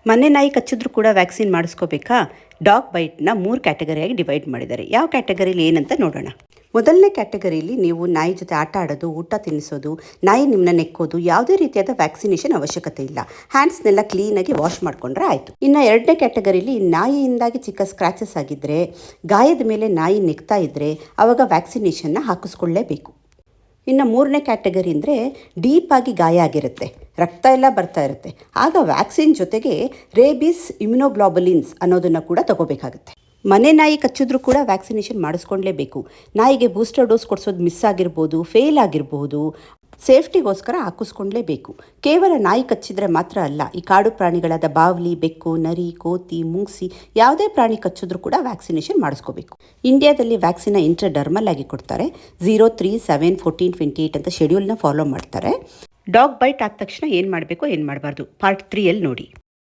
ಮನೆ ನಾಯಿ ಕಚ್ಚಿದ್ರೂ ಕೂಡ ವ್ಯಾಕ್ಸಿನ್ ಮಾಡಿಸ್ಕೋಬೇಕಾ? ಡಾಗ್ ಬೈಟ್ನ 3 ಕ್ಯಾಟಗರಿಯಾಗಿ ಡಿವೈಡ್ ಮಾಡಿದ್ದಾರೆ. ಯಾವ ಕ್ಯಾಟಗರಿಲಿ ಏನಂತ ನೋಡೋಣ. ಮೊದಲನೇ ಕ್ಯಾಟಗರಿಲಿ ನೀವು ನಾಯಿ ಜೊತೆ ಆಟ ಆಡೋದು, ಊಟ ತಿನ್ನಿಸೋದು, ನಾಯಿ ನಿಮ್ಮನ್ನ ನೆಕ್ಕೋದು, ಯಾವುದೇ ರೀತಿಯಾದ ವ್ಯಾಕ್ಸಿನೇಷನ್ ಅವಶ್ಯಕತೆ ಇಲ್ಲ. ಹ್ಯಾಂಡ್ಸ್ನೆಲ್ಲ ಕ್ಲೀನಾಗಿ ವಾಶ್ ಮಾಡಿಕೊಂಡ್ರೆ ಆಯಿತು. ಇನ್ನು ಎರಡನೇ ಕ್ಯಾಟಗರಿಲಿ ನಾಯಿಯಿಂದಾಗಿ ಚಿಕ್ಕ ಸ್ಕ್ರ್ಯಾಚಸ್ ಆಗಿದ್ದರೆ, ಗಾಯದ ಮೇಲೆ ನಾಯಿ ನೆಕ್ತಾ ಇದ್ದರೆ ಆವಾಗ ವ್ಯಾಕ್ಸಿನೇಷನ್ನ ಹಾಕಿಸ್ಕೊಳ್ಳೇಬೇಕು. ಇನ್ನು ಮೂರನೇ ಕ್ಯಾಟಗರಿ ಅಂದರೆ ಡೀಪಾಗಿ ಗಾಯ ಆಗಿರುತ್ತೆ, ರಕ್ತ ಎಲ್ಲ ಬರ್ತಾ ಇರುತ್ತೆ, ಆಗ ವ್ಯಾಕ್ಸಿನ್ ಜೊತೆಗೆ ರೇಬಿಸ್ ಇಮ್ಯುನೋಗ್ಲೋಬುಲಿನ್ಸ್ ಅನ್ನೋದನ್ನು ಕೂಡ ತಗೋಬೇಕಾಗುತ್ತೆ. ಮನೆ ನಾಯಿ ಕಚ್ಚಿದ್ರೂ ಕೂಡ ವ್ಯಾಕ್ಸಿನೇಷನ್ ಮಾಡಿಸ್ಕೊಳ್ಳೇಬೇಕು. ನಾಯಿಗೆ ಬೂಸ್ಟರ್ ಡೋಸ್ ಕೊಡಿಸೋದು ಮಿಸ್ ಆಗಿರ್ಬೋದು, ಫೇಲ್ ಆಗಿರ್ಬೋದು, ಸೇಫ್ಟಿಗೋಸ್ಕರ ಹಾಕಿಸ್ಕೊಳ್ಳೇಬೇಕು. ಕೇವಲ ನಾಯಿ ಕಚ್ಚಿದ್ರೆ ಮಾತ್ರ ಅಲ್ಲ, ಈ ಕಾಡು ಪ್ರಾಣಿಗಳಾದ ಬಾವಲಿ, ಬೆಕ್ಕು, ನರಿ, ಕೋತಿ, ಮುಂಗ್ಸಿ ಯಾವುದೇ ಪ್ರಾಣಿ ಕಚ್ಚಿದ್ರೂ ಕೂಡ ವ್ಯಾಕ್ಸಿನೇಷನ್ ಮಾಡಿಸ್ಕೋಬೇಕು. ಇಂಡಿಯಾದಲ್ಲಿ ವ್ಯಾಕ್ಸಿನ ಇಂಟ್ರಡರ್ಮಲ್ ಆಗಿ ಕೊಡ್ತಾರೆ. 0, 3, 7, 14, 28 ಅಂತ ಶೆಡ್ಯೂಲ್ನ ಫಾಲೋ ಮಾಡ್ತಾರೆ. ಡಾಗ್ ಬೈಟ್ ಆದ ತಕ್ಷಣ ಏನು ಮಾಡಬೇಕು, ಏನು ಮಾಡಬಾರ್ದು, ಪಾರ್ಟ್ 3ಯಲ್ಲಿ ನೋಡಿ.